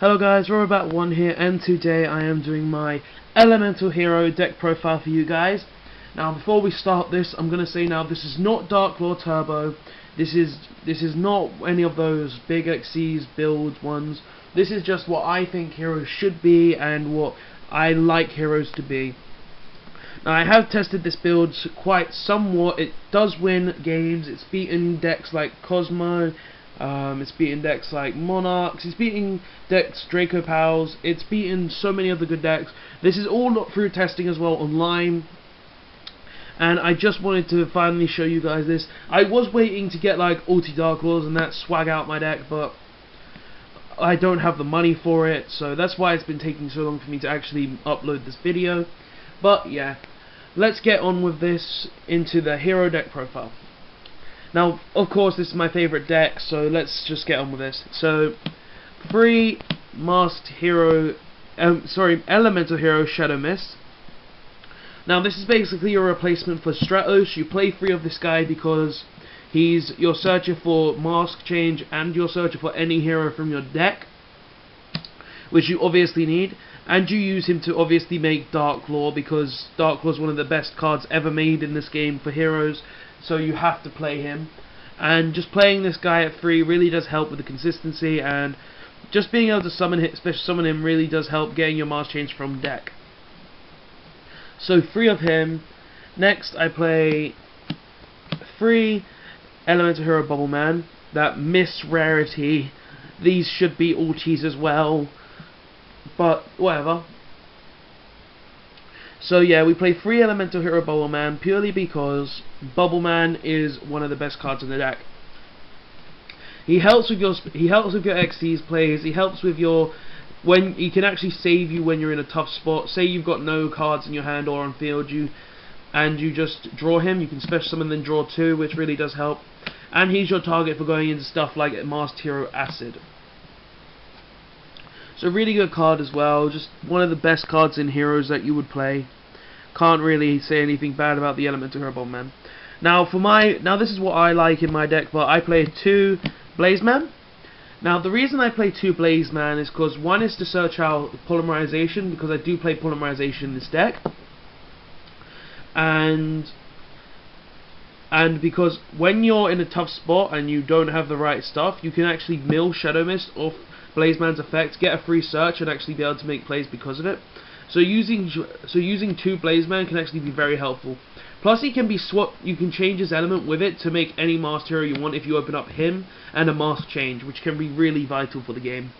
Hello guys, Robot1 here, and today I am doing my Elemental Hero deck profile for you guys. Now before we start this, I'm going to say now, this is not Dark Law Turbo, this is not any of those big XCs build ones. This is just what I think heroes should be and what I like heroes to be. Now I have tested this build quite somewhat. It does win games, it's beaten decks like Cosmo, it's beaten decks like Monarchs, it's beating decks Draco Pals, it's beaten so many other good decks. This is all through testing as well online, and I just wanted to finally show you guys this. I was waiting to get like Ulti Dark Laws and that swag out my deck, but I don't have the money for it, so that's why it's been taking so long for me to actually upload this video. But yeah, let's get on with this into the hero deck profile. Now, of course, this is my favorite deck, so let's just get on with this. So, free Masked Hero, Elemental Hero Shadow Mist. Now, this is basically your replacement for Stratos. You play 3 of this guy because you're searching for Mask Change and you're searching for any hero from your deck, which you obviously need. And you use him to obviously make Dark Law, because Dark Law is one of the best cards ever made in this game for heroes. So you have to play him, and just playing this guy at 3 really does help with the consistency, and just being able to summon him really does help getting your Mask Change from deck. So 3 of him. Next I play 3 Elemental Hero Bubble Man, that Miss Rarity. These should be ultis as well, but whatever. So yeah, we play 3 Elemental Hero Bubble Man purely because Bubble Man is one of the best cards in the deck. He helps with your XC's plays. He helps with your he can actually save you when you're in a tough spot. Say you've got no cards in your hand or on field, and you just draw him. You can special summon then draw 2, which really does help. And he's your target for going into stuff like Masked Hero Acid. So really good card as well, just one of the best cards in Heroes that you would play. Can't really say anything bad about the Elemental Hero Bomb Man. Now this is what I like in my deck, but I play 2 Blaze Man. Now the reason I play 2 Blaze Man is because one is to search out Polymerization, because I do play Polymerization in this deck. And because when you're in a tough spot and you don't have the right stuff, you can actually mill Shadow Mist off Blaze Man's effect, get a free search, and actually be able to make plays because of it. So using 2 Blaze Man can actually be very helpful. Plus, he can be you can change his element with it to make any masked hero you want if you open up him and a mask change, which can be really vital for the game.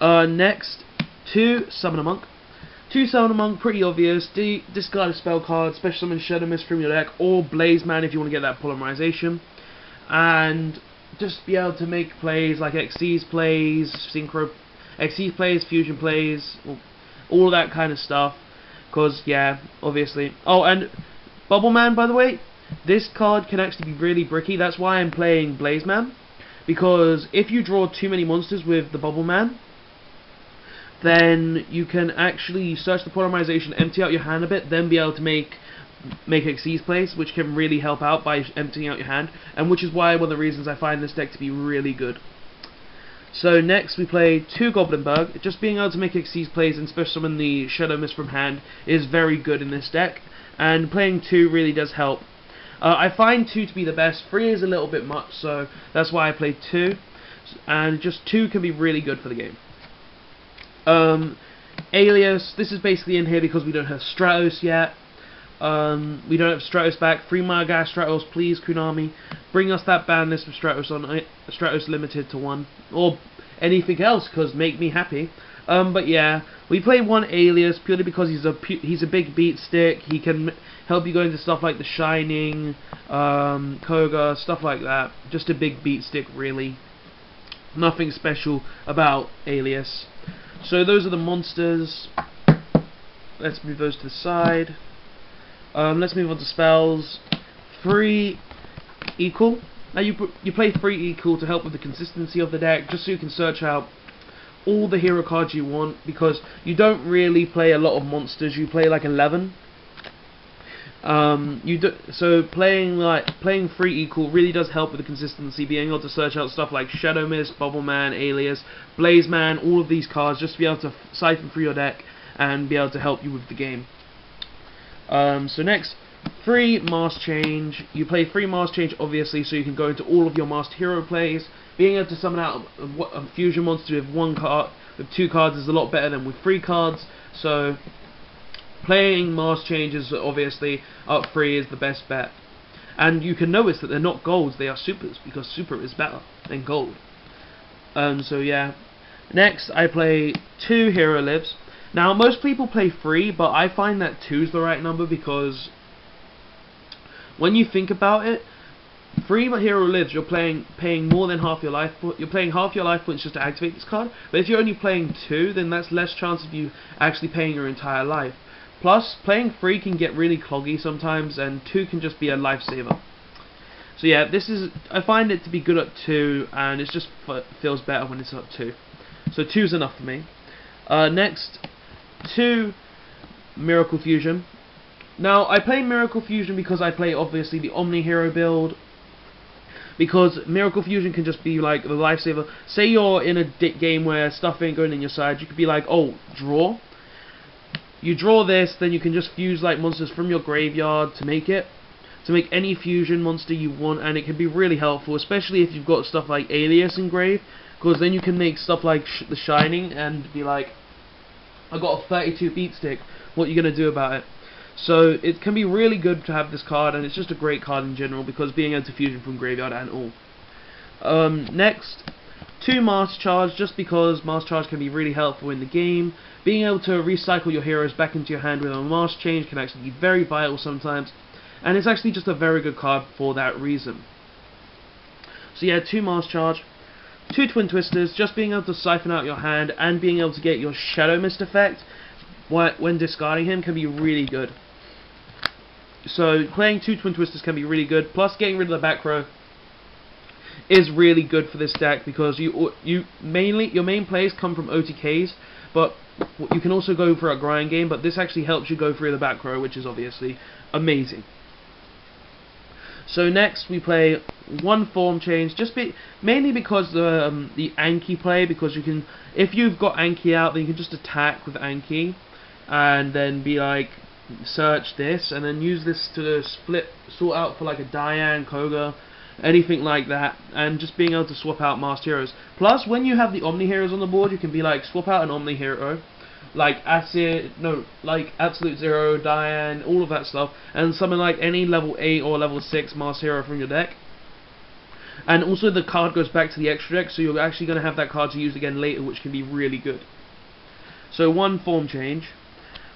Next, 2 Summoner Monk. 2 Summoner Monk, pretty obvious. Discard a spell card, special summon Shadow Mist from your deck, or Blaze Man if you want to get that polymerization, and just be able to make plays like XC's plays, XC's plays, fusion plays, all that kind of stuff. Because, yeah, obviously. Oh, and Bubble Man, by the way, this card can actually be really bricky. That's why I'm playing Blaze Man. Because if you draw too many monsters with the Bubble Man, then you can actually search the polymerization, empty out your hand a bit, then be able to make XC's plays, which can really help out by emptying out your hand, and which is why one of the reasons I find this deck to be really good. So next we play 2 Goblin Bug. Just being able to make XC's plays and special summon the Shadow Mist from hand is very good in this deck, and playing 2 really does help. I find 2 to be the best. 3 is a little bit much, so that's why I play 2, and just 2 can be really good for the game. Alias, this is basically in here because we don't have Stratos yet. We don't have Stratos back. Free my guy Stratos, please, Konami. Bring us that ban list with Stratos on it. Stratos limited to 1. Or anything else, because make me happy. But yeah, we play 1 Alias purely because he's a big beat stick. He can help you go into stuff like The Shining, Koga, stuff like that. Just a big beat stick, really. Nothing special about Alias. So those are the monsters. Let's move those to the side. Let's move on to spells. 3 Equal. Now you play 3 Equal to help with the consistency of the deck, just so you can search out all the hero cards you want, because you don't really play a lot of monsters. You play like 11. So playing free equal really does help with the consistency, being able to search out stuff like Shadow Mist, Bubble Man, Alias, Blaze Man, all of these cards, just to be able to siphon through your deck and be able to help you with the game. So next, free Mask Change. You play free Mask Change obviously, so you can go into all of your Masked Hero plays. Being able to summon out a fusion monster with one card, with 2 cards, is a lot better than with 3 cards. So playing Mask Changes obviously up free is the best bet. And you can notice that they're not golds, they are supers, because super is better than gold. So yeah. Next, I play 2 Hero Lives. Now, most people play 3, but I find that 2 is the right number, because when you think about it, 3 Hero Lives, you're paying more than half your life. You're paying half your life points just to activate this card. But if you're only playing 2, then that's less chance of you actually paying your entire life. Plus, playing 3 can get really cloggy sometimes, and 2 can just be a lifesaver. So yeah, I find it to be good at 2, and it just feels better when it's at 2. So 2 is enough for me. Next, 2 Miracle Fusion. Now, I play Miracle Fusion because I play obviously the Omni Hero build. Because Miracle Fusion can just be like the lifesaver. Say you're in a game where stuff ain't going in your side, you could be like, oh, draw. You draw this, then you can just fuse like monsters from your graveyard to make any fusion monster you want, and it can be really helpful, especially if you've got stuff like Alias engraved, because then you can make stuff like the Shining and be like, I got a 32 beat stick, what are you going to do about it? So it can be really good to have this card, and it's just a great card in general, because being able to fusion from graveyard and all. Next, 2 Mask Charge, just because Mask Charge can be really helpful in the game. Being able to recycle your heroes back into your hand with a Mask Change can actually be very vital sometimes, and it's actually just a very good card for that reason. So yeah, 2 Mask Charge, 2 Twin Twisters, just being able to siphon out your hand and being able to get your Shadow Mist effect when discarding him can be really good. So playing 2 Twin Twisters can be really good, plus getting rid of the back row is really good for this deck, because your main plays come from OTKs, but you can also go for a grind game, but this actually helps you go through the back row, which is obviously amazing. So next we play 1 Form Change, mainly because the Anki play, because you can, if you've got Anki out, then you can just attack with Anki, and then be like, search this, and then use this to sort out for like a Diane, Koga, anything like that, and just being able to swap out Masked Heroes. Plus, when you have the Omni Heroes on the board, you can be like, swap out an Omni Hero, like Absolute Zero, Diane, all of that stuff, and summon like any level 8 or level 6 Masked Hero from your deck. And also the card goes back to the extra deck, so you're actually going to have that card to use again later, which can be really good. So 1 Form Change.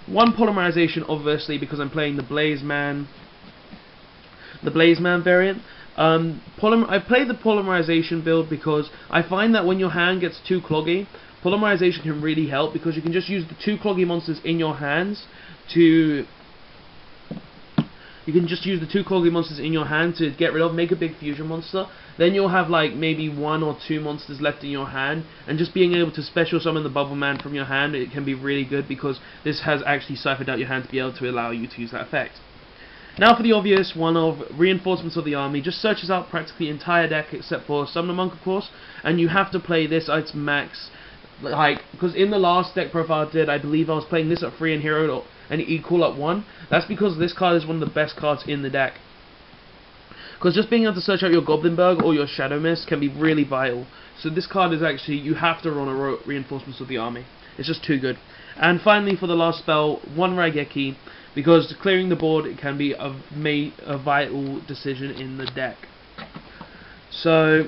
1 Polymerization, obviously, because I'm playing the Blaze Man variant. I play the Polymerization build because I find that when your hand gets too cloggy, Polymerization can really help, because you can just use the 2 cloggy monsters in your hands to get rid of, make a big fusion monster. Then you'll have like maybe 1 or 2 monsters left in your hand, and just being able to special summon the Bubble Man from your hand, it can be really good, because this has actually siphoned out your hand to be able to allow you to use that effect. Now for the obvious one of Reinforcements of the Army. Just searches out practically the entire deck except for Summoner Monk, of course, and you have to play this at its max. Like, because in the last deck profile I did, I believe I was playing this at 3 and Hero and equal at 1. That's because this card is one of the best cards in the deck. Because just being able to search out your Goblinberg or your Shadow Mist can be really vital. So this card is actually, you have to run a Reinforcements of the Army. It's just too good. And finally, for the last spell, 1 Raigeki, because clearing the board, it can be a vital decision in the deck. So,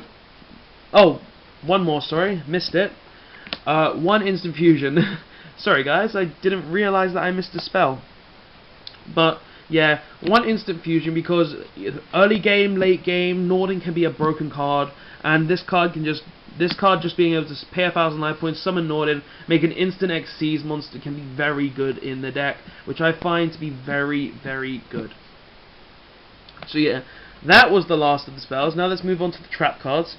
oh, one more, sorry, missed it. 1 Instant Fusion. Sorry guys, I didn't realize that I missed a spell. But yeah, 1 Instant Fusion, because early game, late game, Norden can be a broken card, and this card just being able to pay 1,000 life points, summon Norden, make an instant Xyz monster can be very good in the deck, which I find to be very, very good. So yeah, that was the last of the spells. Now let's move on to the trap cards.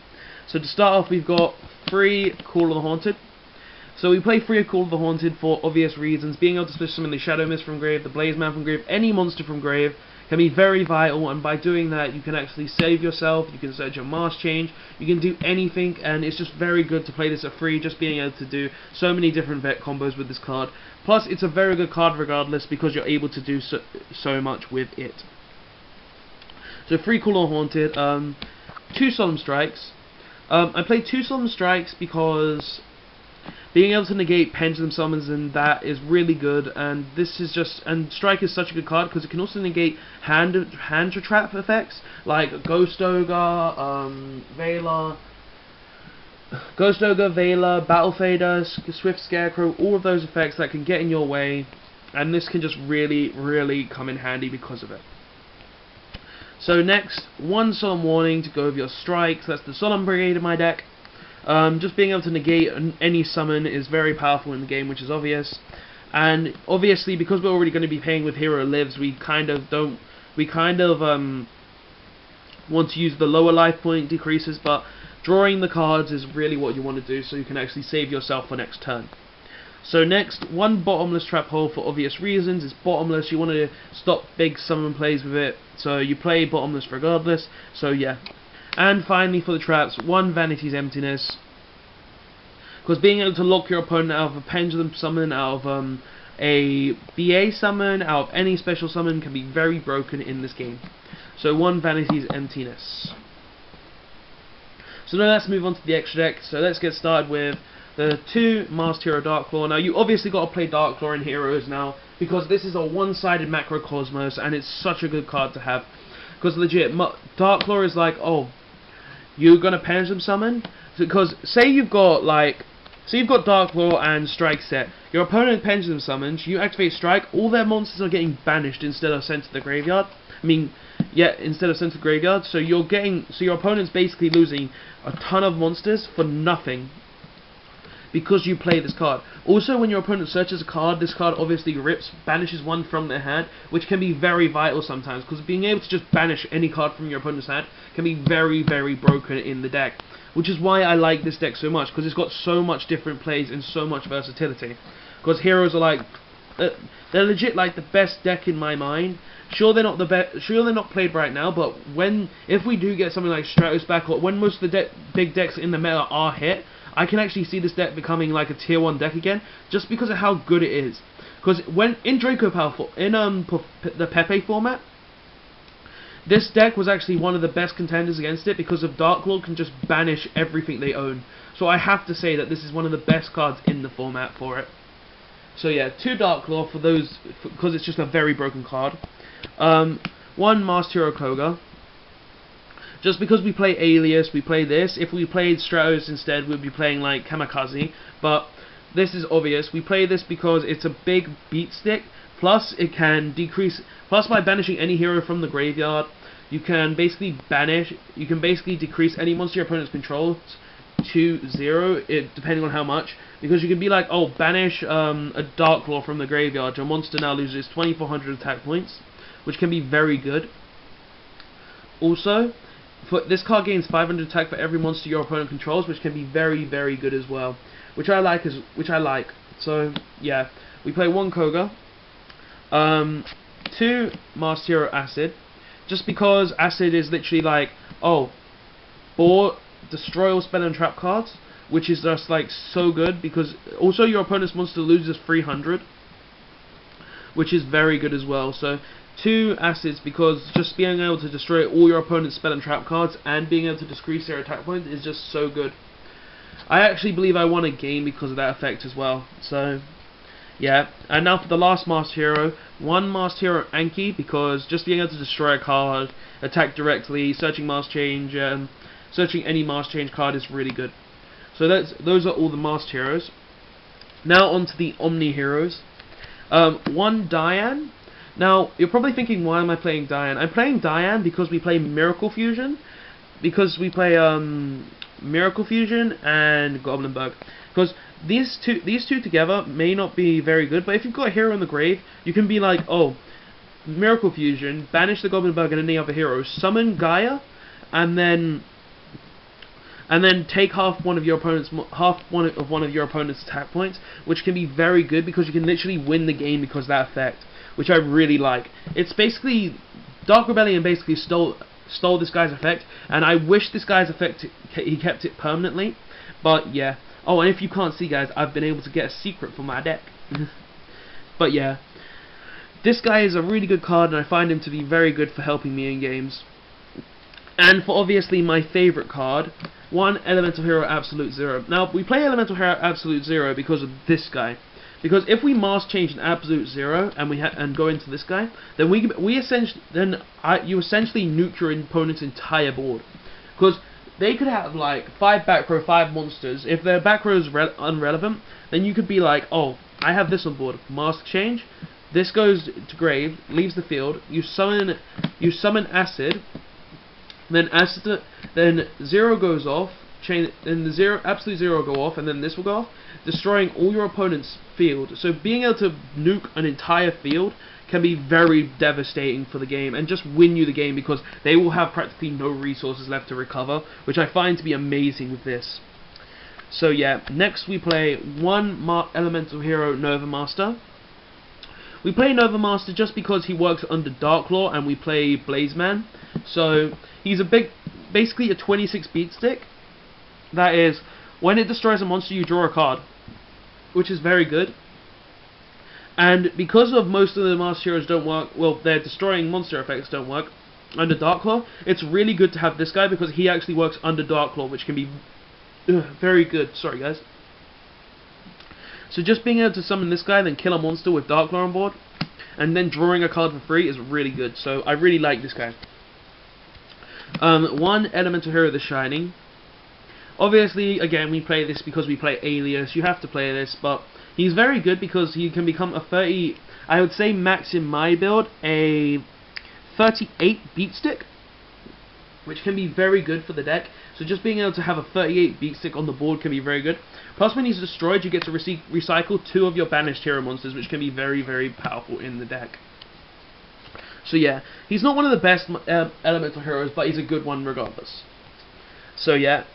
So to start off, we've got 3 Call of the Haunted. So we play Free Call of the Haunted for obvious reasons. Being able to switch summon the Shadow Mist from grave, the Blaze Man from grave, any monster from grave can be very vital, and by doing that you can actually save yourself, you can search your Mask Change, you can do anything, and it's just very good to play this at free, just being able to do so many different vet combos with this card. Plus it's a very good card regardless, because you're able to do so much with it. So Free Call of the Haunted, 2 Solemn Strikes. I played 2 Solemn Strikes because being able to negate Pendulum Summons and that is really good, and this is just, and Strike is such a good card because it can also negate hand trap effects like Ghost Ogre, Veiler, Battle Fader, Swift Scarecrow, all of those effects that can get in your way, and this can just really come in handy because of it. So next, 1 Solemn Warning to go over your strikes. That's the Solemn Brigade in my deck. Just being able to negate any summon is very powerful in the game, which is obvious. And obviously, because we're already going to be paying with Hero Lives, we kind of want to use the lower life point decreases, but drawing the cards is really what you want to do, so you can actually save yourself for next turn. So next, 1 Bottomless Trap Hole for obvious reasons. It's bottomless, you want to stop big summon plays with it, so you play bottomless regardless, so yeah. And finally for the traps, 1 Vanity's Emptiness, because being able to lock your opponent out of a Pendulum Summon, out of a BA Summon, out of any special summon can be very broken in this game. So 1 Vanity's Emptiness. So now let's move on to the extra deck. So let's get started with the 2 Masked Hero Darklaw. Now you obviously got to play Darklaw in Heroes now, because this is a one-sided Macrocosmos and it's such a good card to have. Because legit, Darklaw is like, oh, you're gonna Pendulum Summon? Because say you've got Darklaw and Strike set. Your opponent Pendulum Summons, you activate Strike, all their monsters are getting banished instead of sent to the graveyard. Instead of sent to the graveyard, so your opponent's basically losing a ton of monsters for nothing, because you play this card. Also, when your opponent searches a card, this card obviously banishes 1 from their hand, which can be very vital sometimes, because being able to just banish any card from your opponent's hand can be very broken in the deck. Which is why I like this deck so much, because it's got so much different plays and so much versatility. Because Heroes are like, they're legit like the best deck in my mind. Sure, they're not the best. Sure, they're not played right now. But if we do get something like Stratos back, or when most of the big decks in the meta are hit, I can actually see this deck becoming like a tier 1 deck again, just because of how good it is. Because when in Draco Power, in the Pepe format, this deck was actually one of the best contenders against it, because of Darklaw can just banish everything they own. So I have to say that this is one of the best cards in the format for it. So yeah, 2 Darklaw for those, because it's just a very broken card. 1 Masked Hero Koga. Just because we play Alias, we play this. If we played Stratos instead, we'd be playing like Kamikaze. But this is obvious. We play this because it's a big beat stick. Plus, it can decrease. Plus, by banishing any hero from the graveyard, you can basically decrease any monster your opponent controls to 0, depending on how much. Because you can be like, oh, banish a Darklaw from the graveyard. Your monster now loses 2,400 attack points, which can be very good. Also, this card gains 500 attack for every monster your opponent controls, which can be very good as well. Which I like. So yeah, we play 1 Koga. 2 Masked Hero Acid, just because Acid is literally like, oh, destroy all spell and trap cards, which is just like so good, because also your opponent's monster loses 300, which is very good as well. So 2 Acids, because just being able to destroy all your opponent's spell and trap cards and being able to decrease their attack points is just so good. I actually believe I won a game because of that effect as well. So yeah, and now for the last Masked Hero, 1 Masked Hero Anki, because just being able to destroy a card, attack directly, searching Mask Change, searching any Mask Change card is really good. So those are all the Masked Heroes. Now on to the Omni Heroes. 1 Diane. Now you're probably thinking, why am I playing Diane? I'm playing Diane because we play Miracle Fusion. Because we play Miracle Fusion and Goblin Bug. Because these two together may not be very good, but if you've got a hero in the grave, you can be like, oh, Miracle Fusion, banish the Goblin Bug and any other hero, summon Gaia, and then and then take half one of your opponent's attack points, which can be very good because you can literally win the game because of that effect, which I really like. It's basically Dark Rebellion basically stole this guy's effect, and I wish this guy's effect he kept it permanently. But yeah. Oh, and if you can't see, guys, I've been able to get a secret for my deck. But yeah, this guy is a really good card, and I find him to be very good for helping me in games. And for obviously my favorite card, one Elemental Hero Absolute Zero. Now we play Elemental Hero Absolute Zero because of this guy. Because if we mask change an Absolute Zero and go into this guy, then you essentially nuke your opponent's entire board. Because they could have like 5 back row, 5 monsters. If their back row is unrelevant, then you could be like, oh, I have this on board. Mask change. This goes to grave, leaves the field. You summon acid. Then zero goes off. Then the absolute zero will go off, and then this will go off, destroying all your opponent's field. So being able to nuke an entire field can be very devastating for the game and just win you the game because they will have practically no resources left to recover, which I find to be amazing with this. So yeah, next we play one Elemental Hero Nova Master. We play Nova Master just because he works under Dark Law, and we play Blazeman. So he's basically a 26 beat stick. That is, when it destroys a monster, you draw a card, which is very good. And because of most of the Master Heroes don't work, well, their destroying monster effects don't work under Dark Law, it's really good to have this guy because he actually works under Dark Law, which can be very good. Sorry, guys. So just being able to summon this guy, then kill a monster with Dark Law on board, and then drawing a card for free is really good. So I really like this guy. One Elemental Hero, The Shining. Obviously, again, we play this because we play Alias. You have to play this, but he's very good because he can become a 30... I would say max in my build, a 38 beat stick, which can be very good for the deck. So just being able to have a 38 beat stick on the board can be very good. Plus, when he's destroyed, you get to recycle 2 of your banished hero monsters, which can be very, very powerful in the deck. So yeah, he's not one of the best elemental heroes, but he's a good one regardless. So yeah.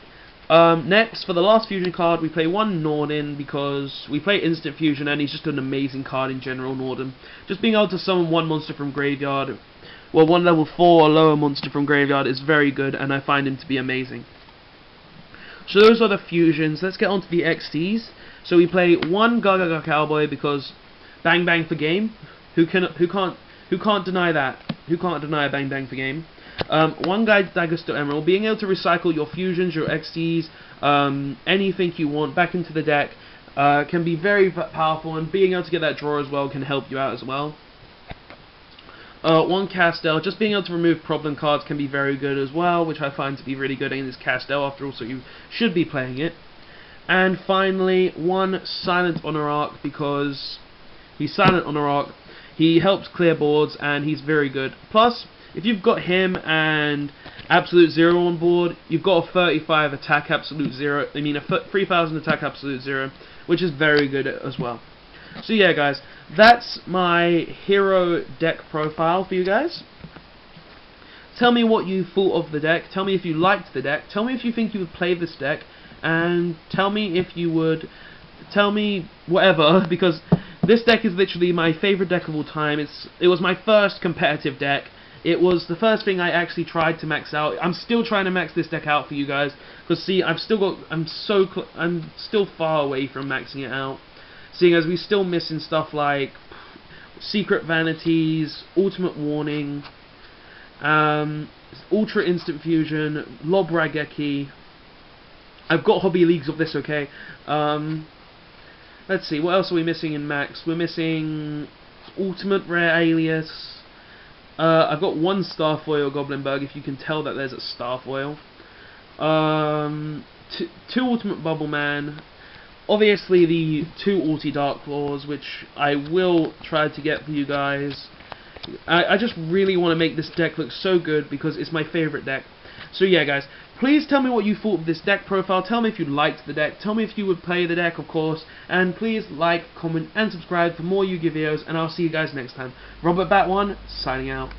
Next, for the last fusion card, we play one Norden because we play instant fusion, and he's just an amazing card in general, Norden. Just being able to summon one monster from graveyard, well, one level 4 or lower monster from graveyard is very good, and I find him to be amazing. So those are the fusions. Let's get on to the XTs. So we play one Gaga Cowboy because bang bang for game. Who can't deny that? Who can't deny a bang bang for game? One guy Daggerstone Emerald, being able to recycle your fusions, your XTs, anything you want back into the deck can be very powerful, and being able to get that draw as well can help you out as well. One Castel, just being able to remove problem cards can be very good as well, which I find to be really good in this Castel after all, so you should be playing it. And finally, one Silent Honor Arc because he's Silent Honor Arc, he helps clear boards and he's very good. Plus, if you've got him and Absolute Zero on board, you've got a 35 attack Absolute Zero, I mean a 3000 attack Absolute Zero, which is very good as well. So yeah guys, that's my hero deck profile for you guys. Tell me what you thought of the deck, tell me if you liked the deck, tell me if you think you would play this deck, and tell me if you would, tell me whatever, because this deck is literally my favourite deck of all time. It was my first competitive deck. It was the first thing I actually tried to max out. I'm still trying to max this deck out for you guys, because see, I'm still far away from maxing it out. Seeing as we're still missing stuff like Secret Vanities, Ultimate Warning, Ultra Instant Fusion, Lob Raigeki. I've got hobby leagues of this, okay. Let's see, what else are we missing in max? We're missing Ultimate Rare Alias. I've got one Starfoil Goblinberg, if you can tell that there's a Starfoil. 2 Ultimate Bubble Man. Obviously the 2 Ulti Dark Claws, which I will try to get for you guys. I just really want to make this deck look so good because it's my favourite deck. So yeah guys, please tell me what you thought of this deck profile, tell me if you liked the deck, tell me if you would play the deck of course, and please like, comment and subscribe for more Yu-Gi-Oh videos, and I'll see you guys next time. Robert Bat1, signing out.